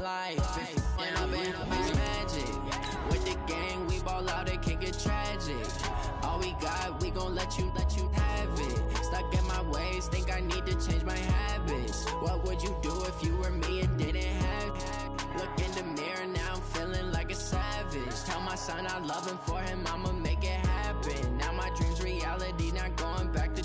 life. And I've been magic. With the gang, we ball out, it can get tragic. All we got, we gon' let you have it. Stuck in my ways, think I need to change my habits. What would you do if you were me and didn't have it? Look in the mirror, now I'm feeling like a savage. Tell my son I love him, for him I'ma make it happen. Now my dream's reality, not going back to.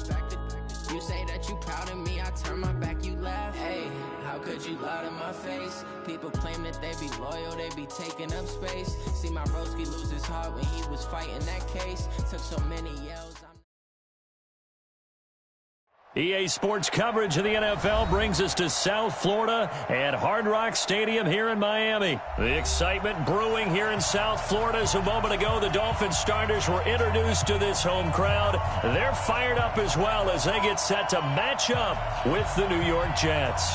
You say that you proud of me, I turn my back, you laugh. Hey, how could you lie to my face? People claim that they be loyal, they be taking up space. See my broski lose his heart when he was fighting that case. Took so many yells. EA Sports coverage of the NFL brings us to South Florida at Hard Rock Stadium here in Miami. The excitement brewing here in South Florida as a moment ago the Dolphins starters were introduced to this home crowd. They're fired up as well as they get set to match up with the New York Jets.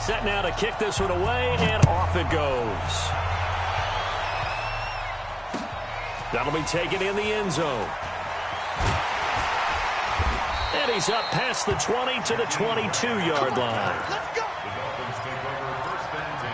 Set now to kick this one away, and off it goes. That'll be taken in the end zone. And he's up past the 20 to the 22-yard line. Let's go. The Dolphins take over first and 10.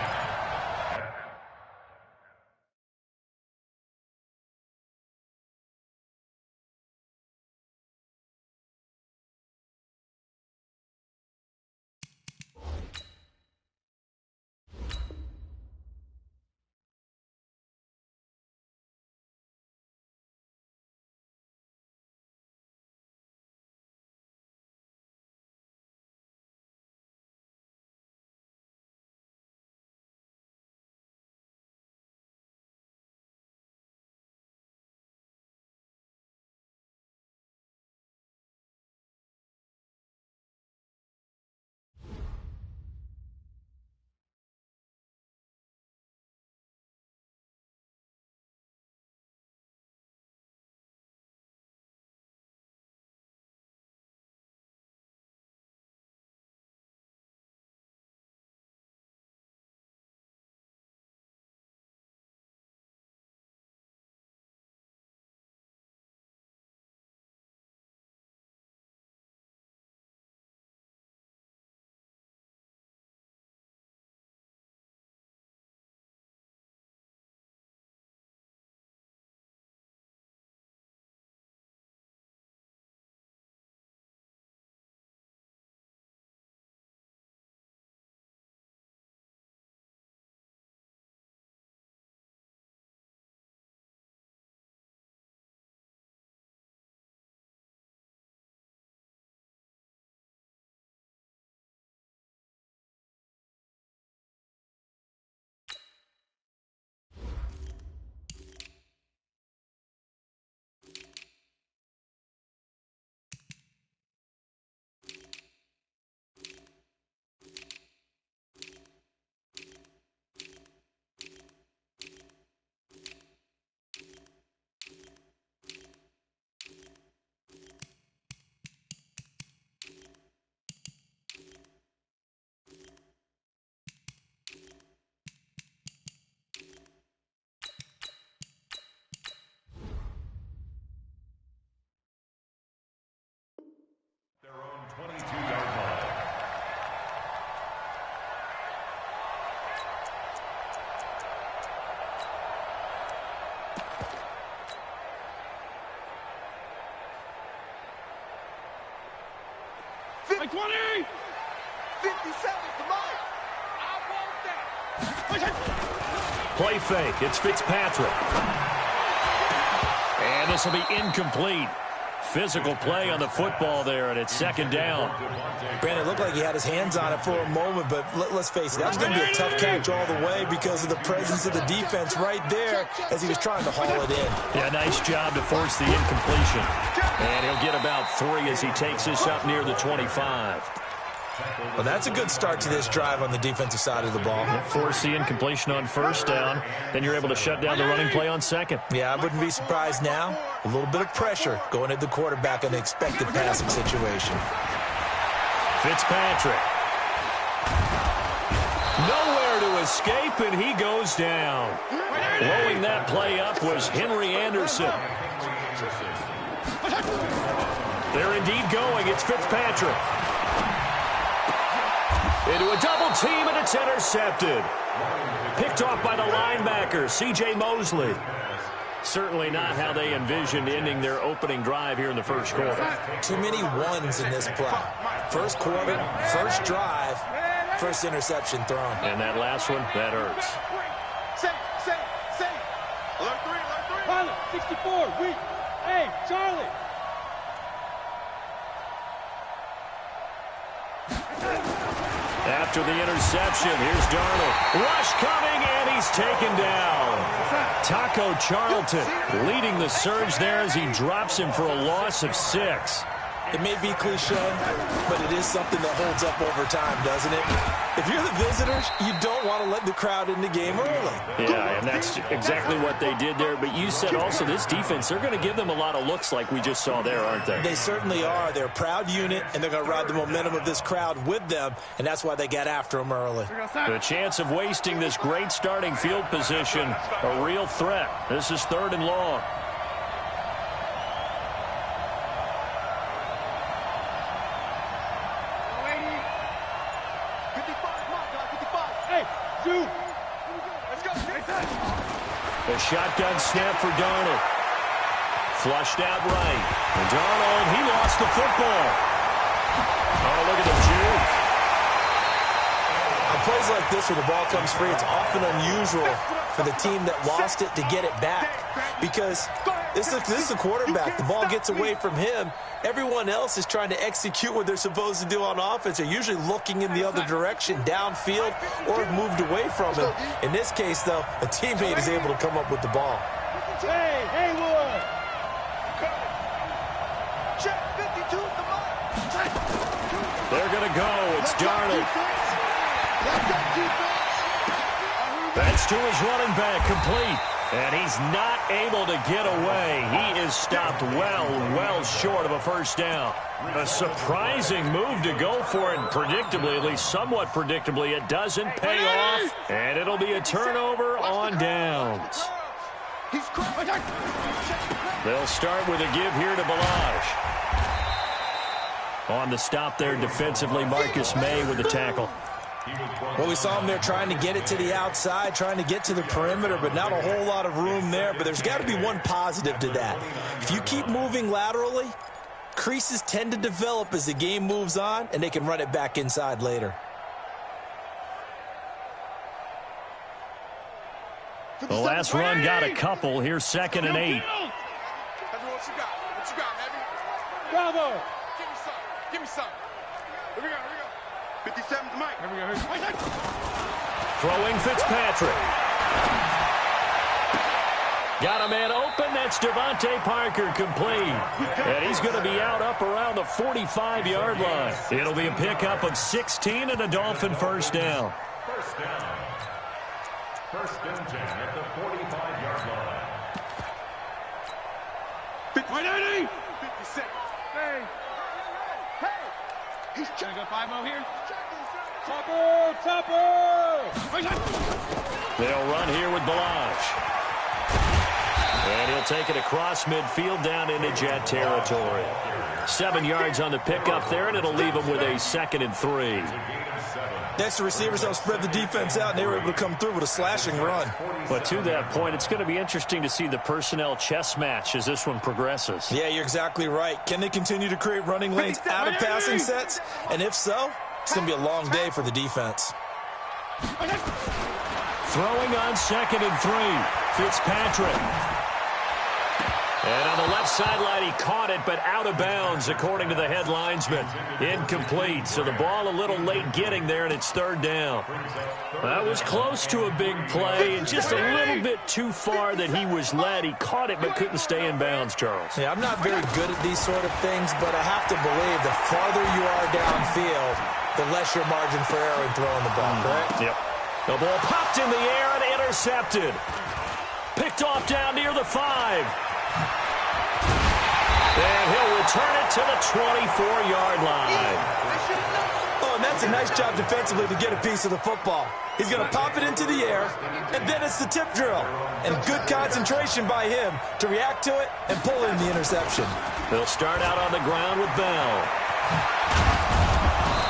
Their own 22-yard line. Like 20! 57, come on! I want that! Play fake. It's Fitzpatrick. And this will be incomplete. Physical play on the football there, and it's second down. Brandon, it looked like he had his hands on it for a moment, but let's face it, that was going to be a tough catch all the way because of the presence of the defense right there as he was trying to haul it in. Yeah, nice job to force the incompletion. And he'll get about 3 as he takes this up near the 25. Well, that's a good start to this drive on the defensive side of the ball. Force the incompletion on first down. Then you're able to shut down the running play on second. Yeah, I wouldn't be surprised now. A little bit of pressure going at the quarterback in the expected passing situation. Fitzpatrick. Nowhere to escape, and he goes down. Blowing that play up was Henry Anderson. They're indeed going. It's Fitzpatrick. Into a double team, and it's intercepted. Picked off by the linebacker, C.J. Mosley. Certainly not how they envisioned ending their opening drive here in the first quarter. Too many ones in this play. First quarter, first drive, first interception thrown. And that last one, that hurts. Alert three. Pilot, 64, weak. Hey, Charlie. After the interception, here's Darnold. Rush coming, and he's taken down. Taco Charlton leading the surge there as he drops him for a loss of 6. It may be cliche, but it is something that holds up over time, doesn't it? If you're the visitors, you don't want to let the crowd in the game early. Yeah, and that's exactly what they did there. But you said also this defense, they're going to give them a lot of looks like we just saw there, aren't they? They certainly are. They're a proud unit, and they're going to ride the momentum of this crowd with them, and that's why they got after them early. The chance of wasting this great starting field position, a real threat. This is 3rd and long. A shotgun snap for Darnold. Flushed out right. And Darnold, he lost the football. Oh, look at the juke. On plays like this where the ball comes free, it's often unusual for the team that lost it to get it back. Because this is a quarterback. The ball gets away from him. Everyone else is trying to execute what they're supposed to do on offense. They're usually looking in the other direction, downfield, or moved away from him. In this case, though, a teammate is able to come up with the ball. Hey, Haywood! Check 52 at the mark. They're going to go. It's Darnold. That's to his running back, complete. And he's not able to get away. He is stopped well short of a first down. A surprising move to go for it. Predictably, at least somewhat predictably, it doesn't pay off. And it'll be a turnover on downs. They'll start with a give here to Balaj. On the stop there defensively, Marcus May with the tackle. Well, we saw him there trying to get it to the outside, trying to get to the perimeter, but not a whole lot of room there. But there's got to be one positive to that. If you keep moving laterally, creases tend to develop as the game moves on, and they can run it back inside later. The last run got a couple. Here's 2nd and 8. What you got, Heavy? Bravo! Give me some. Here we go. 57 to Mike. Here we go. Throwing Fitzpatrick. Got a man open. That's Devontae Parker, complete. And he's going to be out up around the 45-yard line. It'll be a pickup of 16 and a Dolphin first down. First down. 1st and 10 at the 45-yard line. 180. 56. Hey. He's checking. Got 5-0 here. Topper! They'll run here with Balaj. And he'll take it across midfield down into Jet territory. 7 yards on the pickup there, and it'll leave him with a 2nd and 3. Next, the receivers don't spread the defense out, and they were able to come through with a slashing run. But to that point, it's going to be interesting to see the personnel chess match as this one progresses. Yeah, you're exactly right. Can they continue to create running lanes out of passing sets? And if so, it's going to be a long day for the defense. Throwing on 2nd and 3. Fitzpatrick. And on the left sideline, he caught it, but out of bounds, according to the head linesman. Incomplete, so the ball a little late getting there, and it's 3rd down. That was close to a big play, and just a little bit too far that he was led. He caught it, but couldn't stay in bounds, Charles. Yeah, I'm not very good at these sort of things, but I have to believe the farther you are downfield, the less your margin for error in throwing the ball, correct? Yep. The ball popped in the air and intercepted. Picked off down near the 5. And he'll return it to the 24-yard line. Oh, and that's a nice job defensively to get a piece of the football. He's going to pop it into the air, and then it's the tip drill. And good concentration by him to react to it and pull in the interception. They'll start out on the ground with Bell.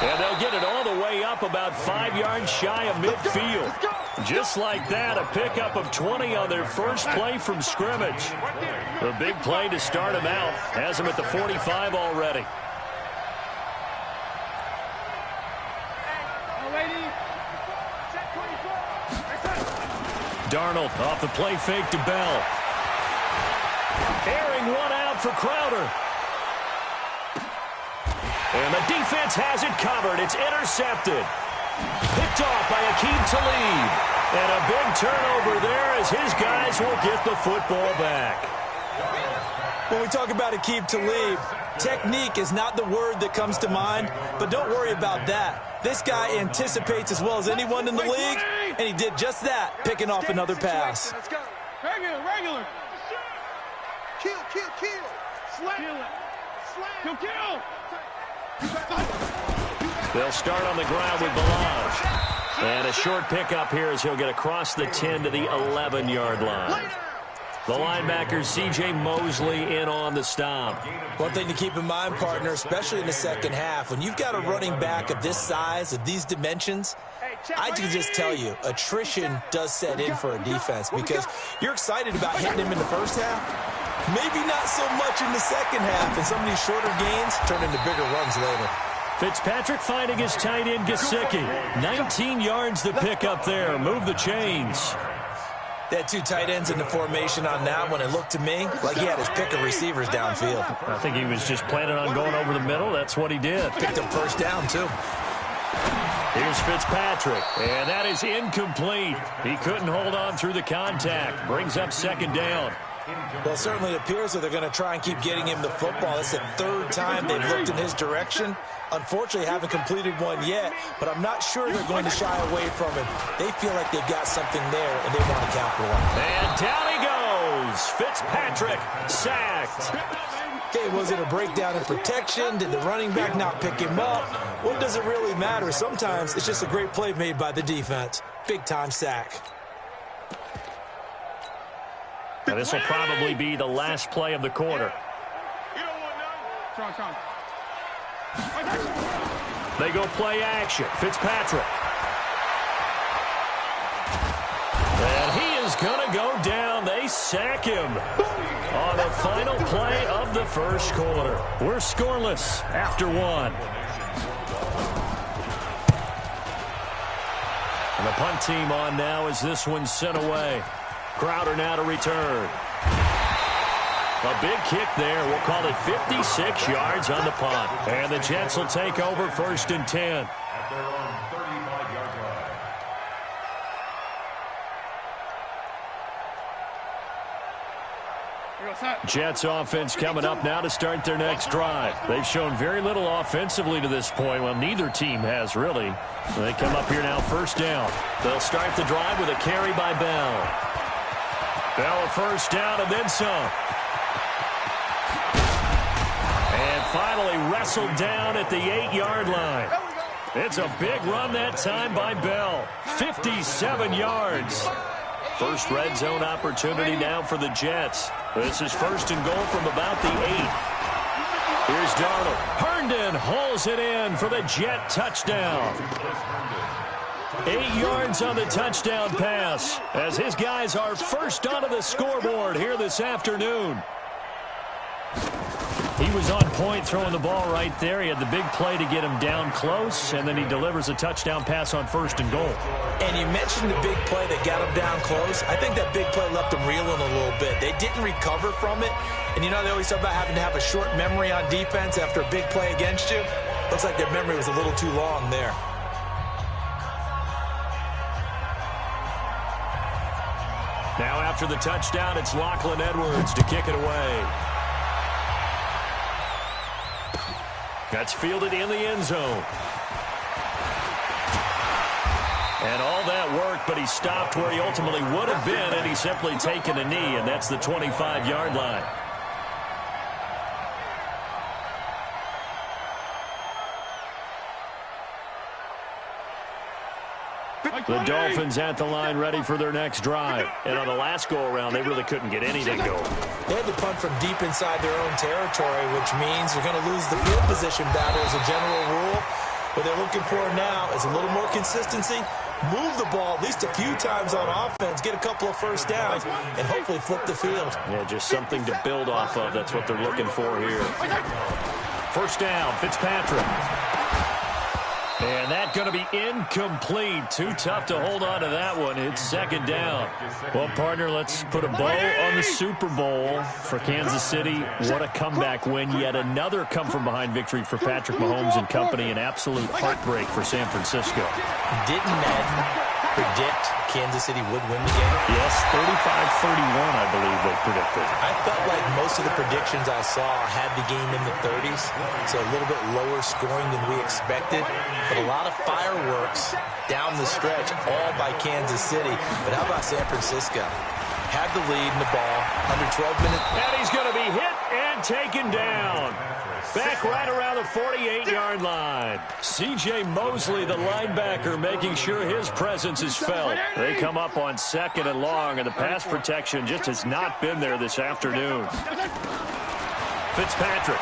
And they'll get it all the way up up about 5 yards shy of midfield. Just like that, a pickup of 20 on their first play from scrimmage. A big play to start him out. Has him at the 45 already. Darnold off the play fake to Bell. Airing one out for Crowder. And the defense has it covered. It's intercepted. Picked off by Aqib Talib. And a big turnover there as his guys will get the football back. When we talk about Aqib Talib, technique is not the word that comes to mind, but don't worry about that. This guy anticipates as well as anyone in the league, and he did just that, picking off another pass. Regular. Kill. Slap. Kill. They'll start on the ground with Balaj. And a short pickup here as he'll get across the 10 to the 11-yard line. The linebacker, C.J. Mosley, in on the stop. One thing to keep in mind, partner, especially in the second half, when you've got a running back of this size, of these dimensions, I can just tell you, attrition does set in for a defense because you're excited about hitting him in the first half. Maybe not so much in the second half, and some of these shorter gains turn into bigger runs later. Fitzpatrick finding his tight end, Gesicki. 19 yards to pick up there. Move the chains. They had two tight ends in the formation on that one. It looked to me like he had his pick of receivers downfield. I think he was just planning on going over the middle. That's what he did. Picked up first down, too. Here's Fitzpatrick, and that is incomplete. He couldn't hold on through the contact. Brings up second down. Well, certainly it appears that they're going to try and keep getting him the football. It's the third time they've looked in his direction. Unfortunately, haven't completed one yet, but I'm not sure they're going to shy away from him. They feel like they've got something there, and they want to capitalize. And down he goes. Fitzpatrick sacked. Okay, was it a breakdown in protection? Did the running back not pick him up? What does it really matter? Sometimes it's just a great play made by the defense. Big-time sack. Now, this will probably be the last play of the quarter. They go play action. Fitzpatrick. And he is going to go down. They sack him on the final play of the first quarter. We're scoreless after one. And the punt team on now as this one's sent away. Crowder now to return. A big kick there. We'll call it 56 yards on the punt. And the Jets will take over 1st and 10. At their own 35-yard line. Jets offense coming up now to start their next drive. They've shown very little offensively to this point. Well, neither team has really. They come up here now 1st down. They'll start the drive with a carry by Bell. Bell a 1st down and then some. And finally wrestled down at the 8-yard line. It's a big run that time by Bell. 57 yards. First red zone opportunity now for the Jets. This is 1st and goal from about the 8. Here's Darnold. Herndon hauls it in for the Jet touchdown. 8 yards on the touchdown pass as his guys are first onto the scoreboard here this afternoon. He was on point throwing the ball right there. He had the big play to get him down close, and then he delivers a touchdown pass on 1st and goal. And you mentioned the big play that got him down close. I think that big play left him reeling a little bit. They didn't recover from it. And you know they always talk about having to have a short memory on defense after a big play against you. Looks like their memory was a little too long there. Now after the touchdown, it's Lachlan Edwards to kick it away. That's fielded in the end zone. And all that work, but he stopped where he ultimately would have been, and he's simply taken a knee, and that's the 25-yard line. The Dolphins at the line ready for their next drive. And on the last go-around, they really couldn't get anything going. They had to punt from deep inside their own territory, which means you're going to lose the field position battle as a general rule. But What they're looking for now is a little more consistency, move the ball at least a few times on offense, get a couple of first downs, and hopefully flip the field. Yeah, just something to build off of. That's what they're looking for here. First down, Fitzpatrick. And that's going to be incomplete. Too tough to hold on to that one. It's second down. Well, partner, let's put a bow on the Super Bowl for Kansas City. What a comeback win. Yet another come-from-behind victory for Patrick Mahomes and company. An absolute heartbreak for San Francisco. Didn't Madden predict Kansas City would win the game? Yes, 35-31, I believe they predicted. I felt like most of the predictions I saw had the game in the 30s, so a little bit lower scoring than we expected. But a lot of fireworks down the stretch, all by Kansas City. But how about San Francisco? Had the lead in the ball, under 12 minutes. And he's going to be hit and taken down. Back right around the 48-yard line. C.J. Mosley, the linebacker, making sure his presence is felt. They come up on second and long, and the pass protection just has not been there this afternoon. Fitzpatrick.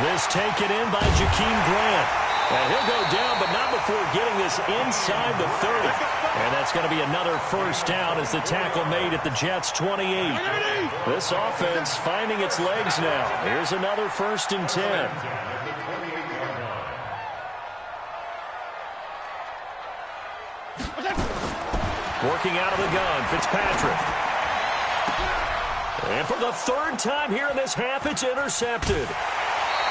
This taken in by Jakeem Grant. And he'll go down, but not before getting this inside the 30. And that's going to be another first down as the tackle made at the Jets' 28. This offense finding its legs now. Here's another 1st and 10. Working out of the gun, Fitzpatrick. And for the 3rd time here in this half, it's intercepted.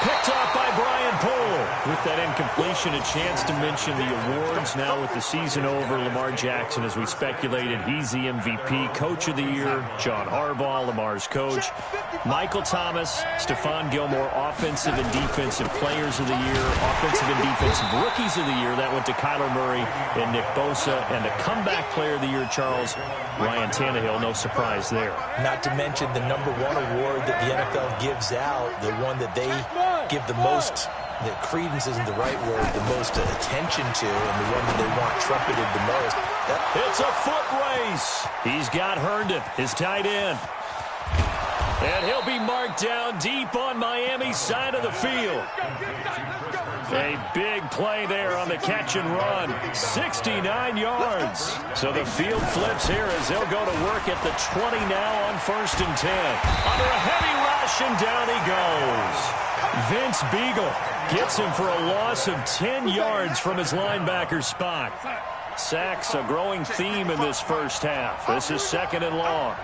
Picked off by Brian Poole. With that incompletion, a chance to mention the awards. Now with the season over, Lamar Jackson, as we speculated, he's the MVP. Coach of the Year, John Harbaugh, Lamar's coach. Michael Thomas, Stephon Gilmore, Offensive and Defensive Players of the Year. Offensive and Defensive Rookies of the Year. That went to Kyler Murray and Nick Bosa. And the Comeback Player of the Year, Charles, Ryan Tannehill. No surprise there. Not to mention the #1 award that the NFL gives out, the one that they give the most, that credence isn't the right word, the most attention to, and the one that they want trumpeted the most. It's a foot race. He's got Herndon, his tight end. And he'll be marked down deep on Miami's side of the field. A big play there on the catch and run. 69 yards. So the field flips here as they'll go to work at the 20 now on 1st and 10. Under a heavy rush, and down he goes. Vince Beagle gets him for a loss of 10 yards from his linebacker spot. Sacks a growing theme in this first half. This is 2nd and long.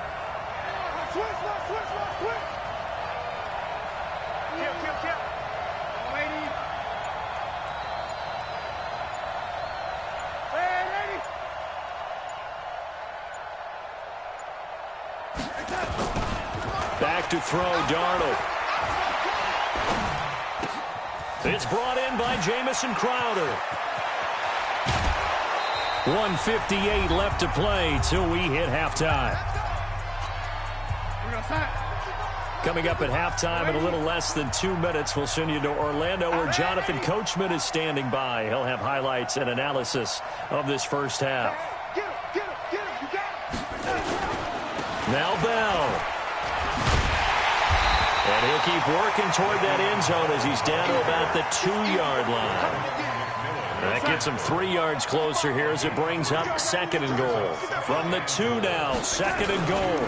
Back to throw, Darnold. It's brought in by Jamison Crowder. 1:58 left to play till we hit halftime. Coming up at halftime in a little less than 2 minutes, we'll send you to Orlando where Jonathan Coachman is standing by. He'll have highlights and analysis of this first half. Now Bell. And he'll keep working toward that end zone as he's down to about the 2-yard line. That gets him 3 yards closer here as it brings up 2nd and goal. From the 2 now, 2nd and goal.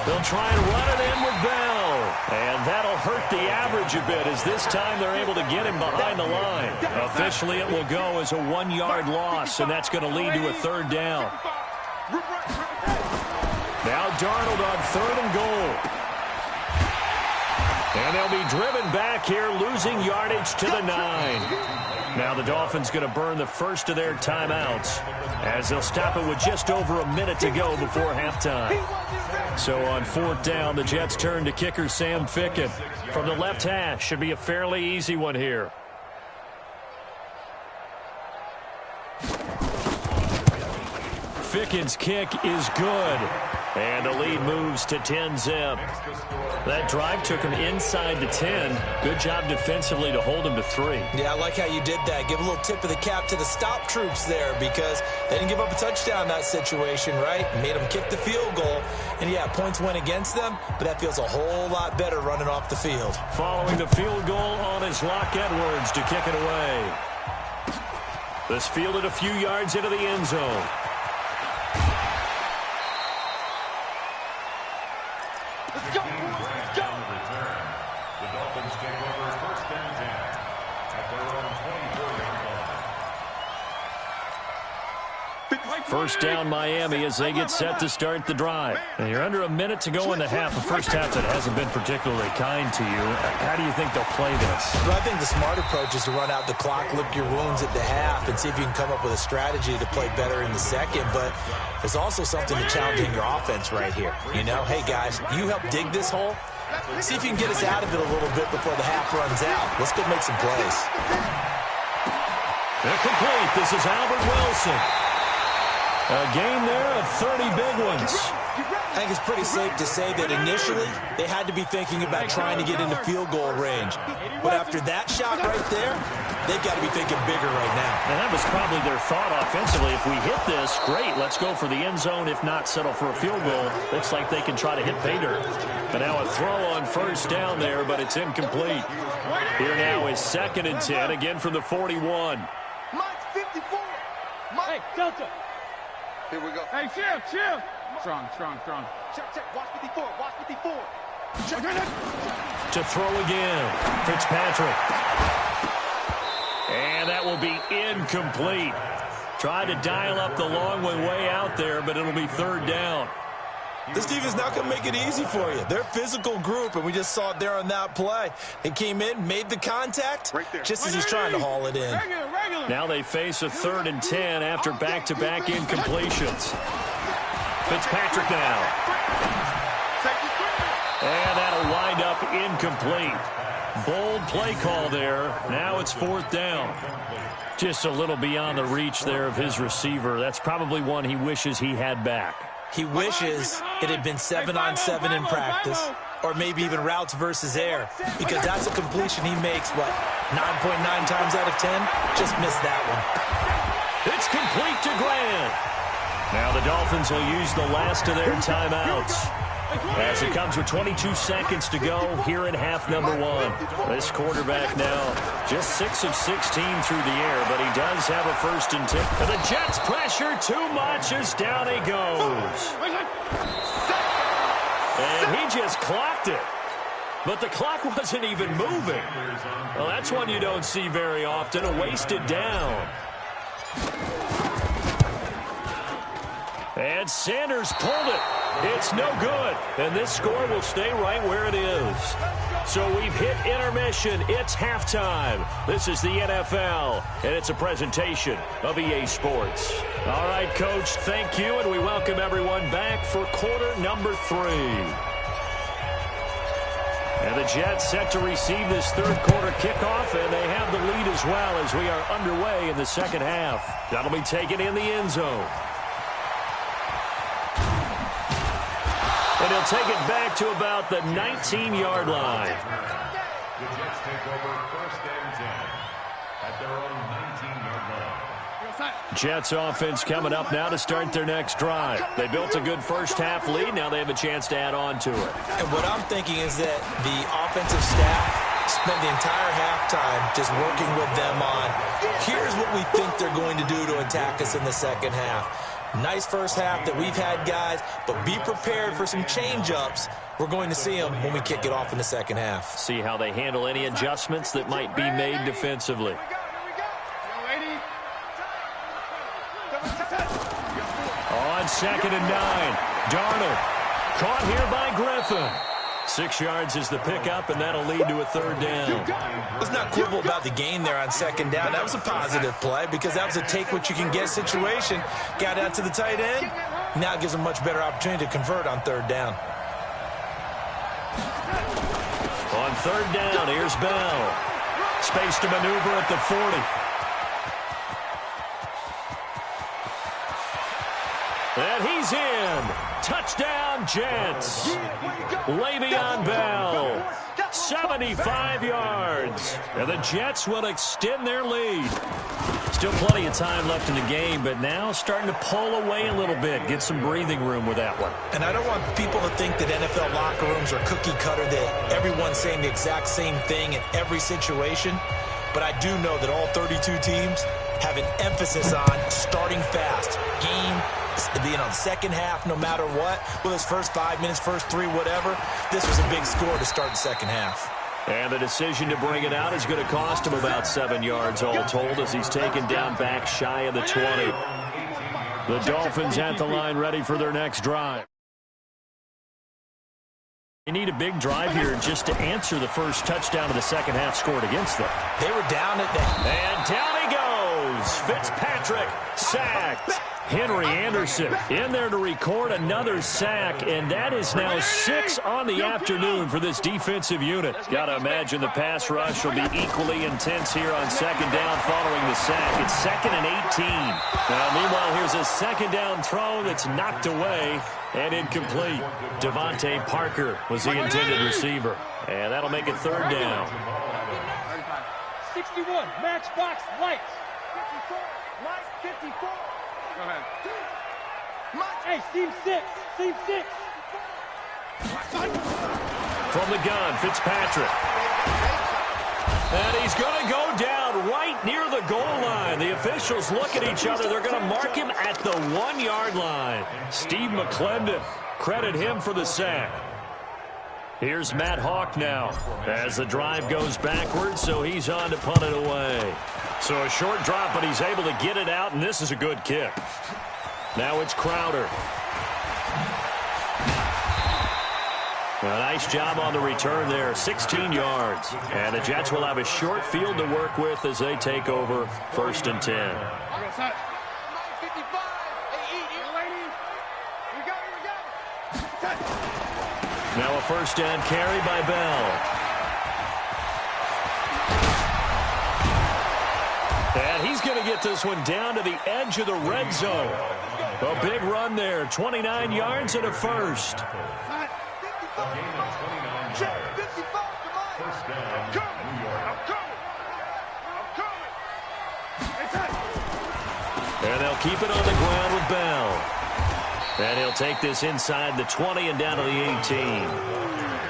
They'll try and run it in with Bell. And that'll hurt the average a bit as this time they're able to get him behind the line. Officially it will go as a 1-yard loss, and that's going to lead to a 3rd down. Now Darnold on 3rd and goal. And they'll be driven back here, losing yardage to the 9. Now the Dolphins going to burn the first of their timeouts as they'll stop it with just over a minute to go before halftime. So on 4th down, the Jets turn to kicker Sam Ficken. From the left hash, should be a fairly easy one here. Ficken's kick is good. And the lead moves to 10-zip. That drive took him inside the 10. Good job defensively to hold him to 3. Yeah, I like how you did that. Give a little tip of the cap to the stop troops there because they didn't give up a touchdown in that situation, right? Made them kick the field goal. And, yeah, points went against them, but that feels a whole lot better running off the field. Following the field goal on his Locke Edwards to kick it away. This fielded a few yards into the end zone. Let's go, let's go. The Dolphins take over first and 10 at their own 24-yard line. First down Miami as they get set to start the drive. And you're under a minute to go in the half. A first half that hasn't been particularly kind to you. How do you think they'll play this? Well, I think the smart approach is to run out the clock, lick your wounds at the half, and see if you can come up with a strategy to play better in the second. But there's also something to challenging your offense right here. You know, hey, guys, you help dig this hole. See if you can get us out of it a little bit before the half runs out. Let's go make some plays. They're complete. This is Albert Wilson. A game there of 30 big ones. I think it's pretty safe to say that initially they had to be thinking about trying to get into field goal range. But after that shot right there, they've got to be thinking bigger right now. And that was probably their thought offensively. If we hit this, great, let's go for the end zone. If not, settle for a field goal. Looks like they can try to hit pay dirt. But now a throw on first down there, but it's incomplete. Here now is 2nd and 10, again from the 41. Mike's 54. Hey, Delta. Here we go. Hey, chill. Strong. Check. Watch 54. Watch 54. Check. To throw again, Fitzpatrick. And that will be incomplete. Tried to dial up the long way out there, but it'll be 3rd down. This defense not going to make it easy for you. They're a physical group, and we just saw it there on that play. They came in, made the contact, right there, just as he's trying to haul it in. Regular. Now they face a 3rd and 10 after back-to-back incompletions. Fitzpatrick now. And that'll wind up incomplete. Bold play call there. Now it's 4th down. Just a little beyond the reach there of his receiver. That's probably one he wishes he had back. He wishes it had been 7-on-7 in practice, or maybe even routes versus air, because that's a completion he makes, 9.9 times out of 10? Just missed that one. It's complete to Grant. Now the Dolphins will use the last of their timeouts as it comes with 22 seconds to go here in half number 1. This quarterback now just 6 of 16 through the air, but he does have a 1st and 10. And the Jets pressure too much as down he goes. And he just clocked it. But the clock wasn't even moving. Well, that's one you don't see very often, a wasted down. And Sanders pulled it. It's no good. And this score will stay right where it is. So we've hit intermission. It's halftime. This is the NFL, and it's a presentation of EA Sports. All right, Coach, thank you, and we welcome everyone back for quarter number 3. And the Jets set to receive this 3rd quarter kickoff, and they have the lead as well as we are underway in the 2nd half. That'll be taken in the end zone. And he'll take it back to about the 19-yard line. The Jets take over 1st and 10 at their own 19-yard line. Jets offense coming up now to start their next drive. They built a good first half lead. Now they have a chance to add on to it. And what I'm thinking is that the offensive staff spent the entire halftime just working with them on, here's what we think they're going to do to attack us in the 2nd half. Nice first half that we've had, guys, but be prepared for some change-ups. We're going to see them when we kick it off in the 2nd half. See how they handle any adjustments that might be made defensively. On 2nd and 9, Darnold caught here by Griffin. 6 yards is the pickup, and that'll lead to a 3rd down. Let's not quibble about the gain there on 2nd down. That was a positive play because that was a take-what-you-can-get situation. Got out to the tight end. Now it gives them a much better opportunity to convert on 3rd down. On 3rd down, here's Bell. Space to maneuver at the 40. And he's in. Touchdown, Jets. Le'Veon Bell, 75 yards. And the Jets will extend their lead. Still plenty of time left in the game, but now starting to pull away a little bit. Get some breathing room with that one. And I don't want people to think that NFL locker rooms are cookie cutter, that everyone's saying the exact same thing in every situation. But I do know that all 32 teams have an emphasis on starting fast. Game, second half, no matter what. Whether it's first 5 minutes, first 3, whatever. This was a big score to start the second half. And the decision to bring it out is going to cost him about 7 yards all told as he's taken down back shy of the 20. The Dolphins at the line ready for their next drive. You need a big drive here just to answer the first touchdown of the second half scored against them. They were down at that. And down he goes. Fitzpatrick sacked. Henry Anderson in there to record another sack, and that is now 6 on the afternoon for this defensive unit. Got to imagine the pass rush will be equally intense here on second down following the sack. It's 2nd and 18. Now, meanwhile, here's a second down throw that's knocked away and incomplete. Devontae Parker was the intended receiver, and that'll make it 3rd down. 61, matchbox lights. 54, Mike, 54. Go ahead. Hey, seam 6. Seam 6. From the gun, Fitzpatrick. And he's going to go down right near the goal line. The officials look at each other. They're going to mark him at the 1-yard line. Steve McClendon, credit him for the sack. Here's Matt Hawk now as the drive goes backwards, so he's on to punt it away. So a short drop, but he's able to get it out, and this is a good kick. Now it's Crowder. A nice job on the return there, 16 yards. And the Jets will have a short field to work with as they take over 1st and 10. Now a first down carry by Bell. And he's going to get this one down to the edge of the red zone. A big run there, 29 yards and a first. And they'll keep it on the ground with Bell. And he'll take this inside the 20 and down to the 18.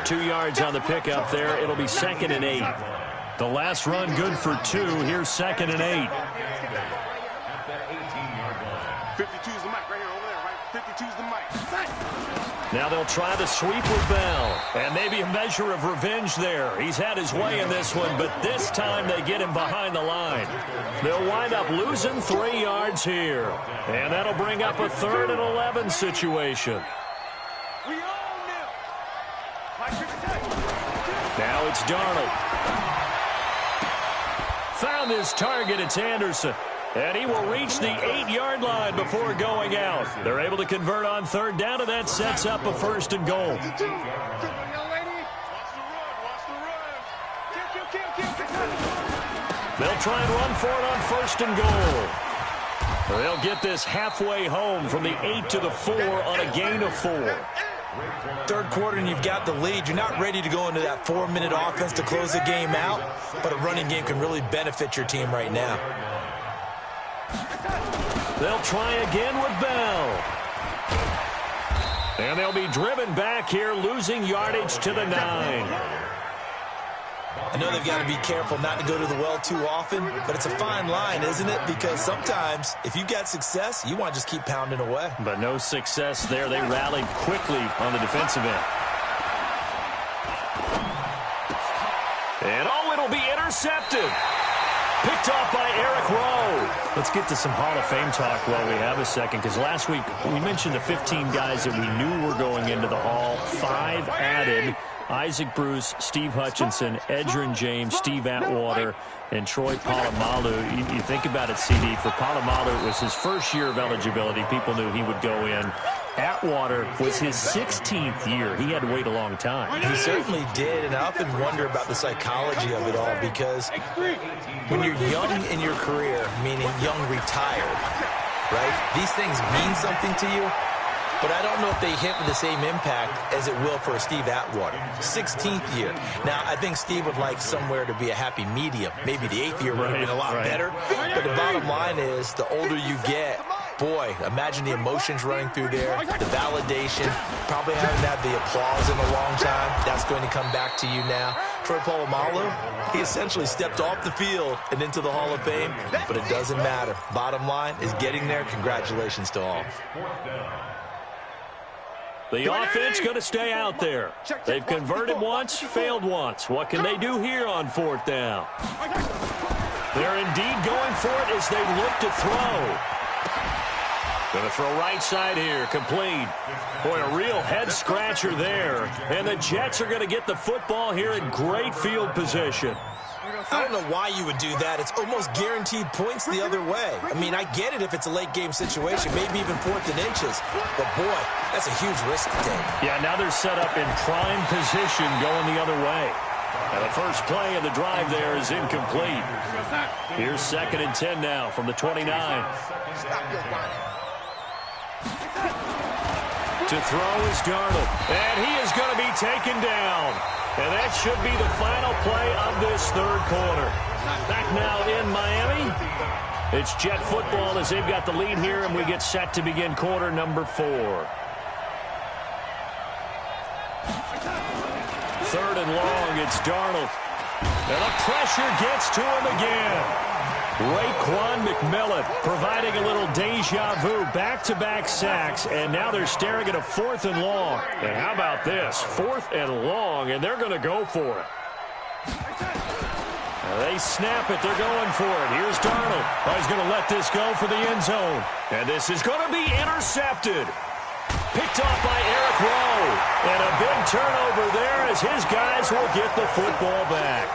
2 yards on the pickup there. It'll be 2nd and 8. The last run good for 2. Here's 2nd and 8. 52's the mic right here over there, right? 52's the mic. Now they'll try the sweep with Bell. And maybe a measure of revenge there. He's had his way in this one, but this time they get him behind the line. They'll wind up losing 3 yards here. And that'll bring up a 3rd and 11 situation. Now it's Darnold. Found his target. It's Anderson. And he will reach the 8-yard line before going out. They're able to convert on 3rd down, and that sets up a 1st and goal. They'll try and run for it on 1st and goal. They'll get this halfway home from the 8 to the 4 on a gain of 4. 3rd quarter and you've got the lead. You're not ready to go into that 4-minute offense to close the game out, but a running game can really benefit your team right now. They'll try again with Bell. And they'll be driven back here, losing yardage to the 9. I know they've got to be careful not to go to the well too often, but it's a fine line, isn't it? Because sometimes, if you've got success, you want to just keep pounding away. But no success there. They rallied quickly on the defensive end. And, it'll be intercepted. Picked off by Eric Rowe. Let's get to some Hall of Fame talk while we have a second, because last week we mentioned the 15 guys that we knew were going into the Hall. 5 added. Isaac Bruce, Steve Hutchinson, Edgerrin James, Steve Atwater, and Troy Polamalu. You think about it, CD. For Polamalu, it was his first year of eligibility. People knew he would go in. Atwater was his 16th year. He had to wait a long time. He certainly did, and I often wonder about the psychology of it all, because when you're young in your career, meaning young retired, right, these things mean something to you. but I don't know if they hit with the same impact as it will for a Steve Atwater. 16th year. Now, I think Steve would like somewhere to be a happy medium. Maybe the 8th year would have been a lot better. But the bottom line is, the older you get, boy, imagine the emotions running through there, the validation, probably haven't had the applause in a long time. That's going to come back to you now. For Polamalu, he essentially stepped off the field and into the Hall of Fame, but it doesn't matter. Bottom line is getting there. Congratulations to all. The offense going to stay out there. They've converted once, failed once. What can they do here on 4th down? They're indeed going for it as they look to throw. Going to throw right side here, complete. Boy, a real head-scratcher there. And the Jets are going to get the football here in great field position. I don't know why you would do that. It's almost guaranteed points the other way. I mean, I get it if it's a late-game situation, maybe even 4th and inches. But, boy, that's a huge risk to take. Yeah, now they're set up in prime position going the other way. And the first play of the drive there is incomplete. Here's 2nd and 10 now from the 29. To throw is Darnold. And he is going to be taken down. And that should be the final play of this 3rd quarter. Back now in Miami. It's Jet football as they've got the lead here, and we get set to begin quarter number 4. 3rd and long, it's Darnold. And the pressure gets to him again. Raekwon McMillan providing a little deja vu, back-to-back sacks, and now they're staring at a 4th and long. And how about this? 4th and long, and they're going to go for it. They snap it. They're going for it. Here's Darnold. Oh, he's going to let this go for the end zone. And this is going to be intercepted. Picked off by Eric Rowe. And a big turnover there as his guys will get the football back.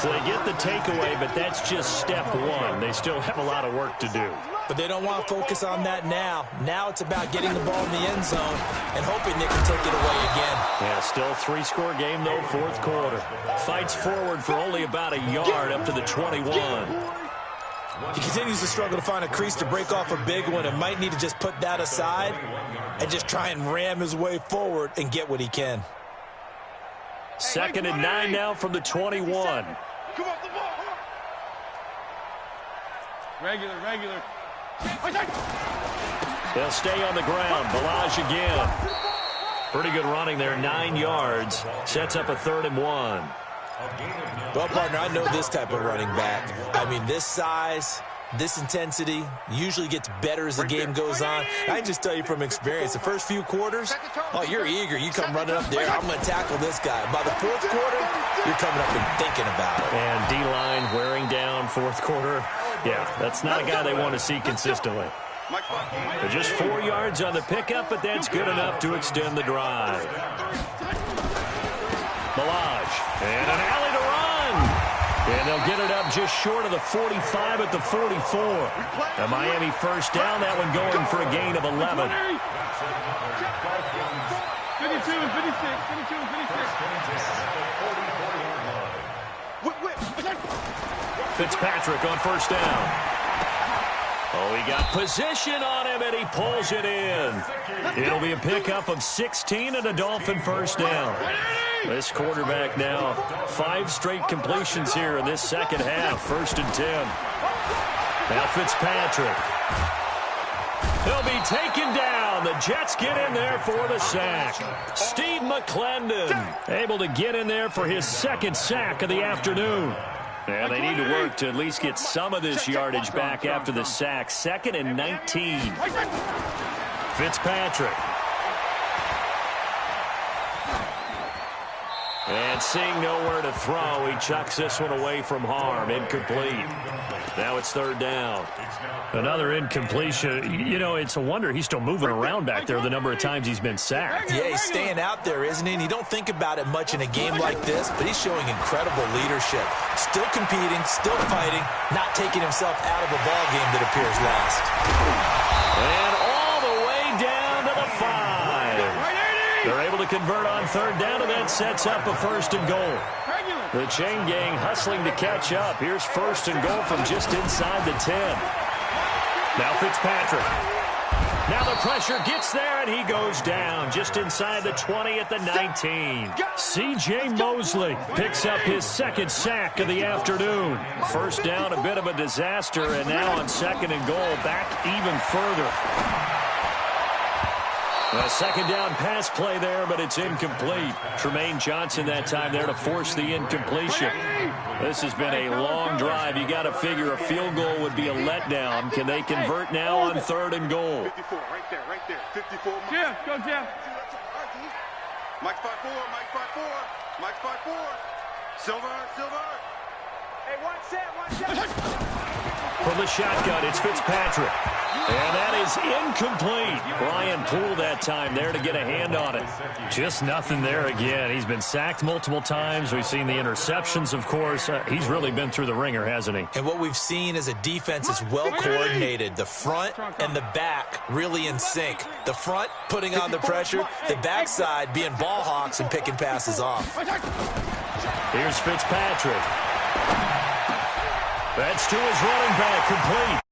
So they get the takeaway, but that's just step 1. They still have a lot of work to do. But they don't want to focus on that now. Now it's about getting the ball in the end zone and hoping they can take it away again. Yeah, still 3-score game, though, 4th quarter. Fights forward for only about a yard up to the 21. He continues to struggle to find a crease to break off a big one and might need to just put that aside and just try and ram his way forward and get what he can. 2nd and 9 now from the 21. Come off the ball. Regular. They'll stay on the ground. Balaj again. Pretty good running there, 9 yards. Sets up a 3rd and 1. Well, partner, I know this type of running back. I mean, this size, this intensity usually gets better as the game goes on. I can just tell you from experience, the first few quarters, oh, you're eager. You come running up there, I'm going to tackle this guy. By the 4th quarter, you're coming up and thinking about it. And D-line wearing down 4th quarter. Yeah, that's not a guy they want to see consistently. They're just 4 yards on the pickup, but that's good enough to extend the drive. Balaj, and an alley to run. And they'll get it up just short of the 45 at the 44. A Miami 1st down, that one going for a gain of 11. 52 and 56. Fitzpatrick on 1st down. Oh, he got position on him, and he pulls it in. It'll be a pickup of 16 and a Dolphin 1st down. This quarterback now, 5 straight completions here in this 2nd half, 1st and 10. Now Fitzpatrick. He'll be taken down. The Jets get in there for the sack. Steve McClendon able to get in there for his 2nd sack of the afternoon. And they need to work to at least get some of this yardage back after the sack. 2nd and 19. Fitzpatrick. And seeing nowhere to throw, he chucks this one away from harm. Incomplete. Now it's 3rd down. Another incompletion. You know, it's a wonder he's still moving around back there the number of times he's been sacked. Yeah, he's staying out there, isn't he? And you don't think about it much in a game like this, but he's showing incredible leadership. Still competing, still fighting, not taking himself out of a ball game that appears lost. And all the way down to the 5. They're able to convert on 3rd down, and that sets up a 1st and goal. The chain gang hustling to catch up. Here's 1st and goal from just inside the 10. Now Fitzpatrick. Now the pressure gets there, and he goes down just inside the 20 at the 19. C.J. Mosley picks up his second sack of the afternoon. First down, a bit of a disaster, and now on second and goal, back even further. A second down pass play there, but it's incomplete. Tremaine Johnson that time there to force the incompletion. This has been a long drive. You got to figure a field goal would be a letdown. Can they convert now on third and goal? 54, right there. 54. Jim, go Jim. Mike 5-4, Mike 5-4, Mike 5-4. Silver. Hey, one set. From the shotgun, it's Fitzpatrick. And that is incomplete. Brian Poole that time there to get a hand on it. Just nothing there again. He's been sacked multiple times. We've seen the interceptions, of course. He's really been through the ringer, hasn't he? And what we've seen is a defense is well coordinated. The front and the back really in sync. The front putting on the pressure. The backside being ball hawks and picking passes off. Here's Fitzpatrick. That's to his running back, complete.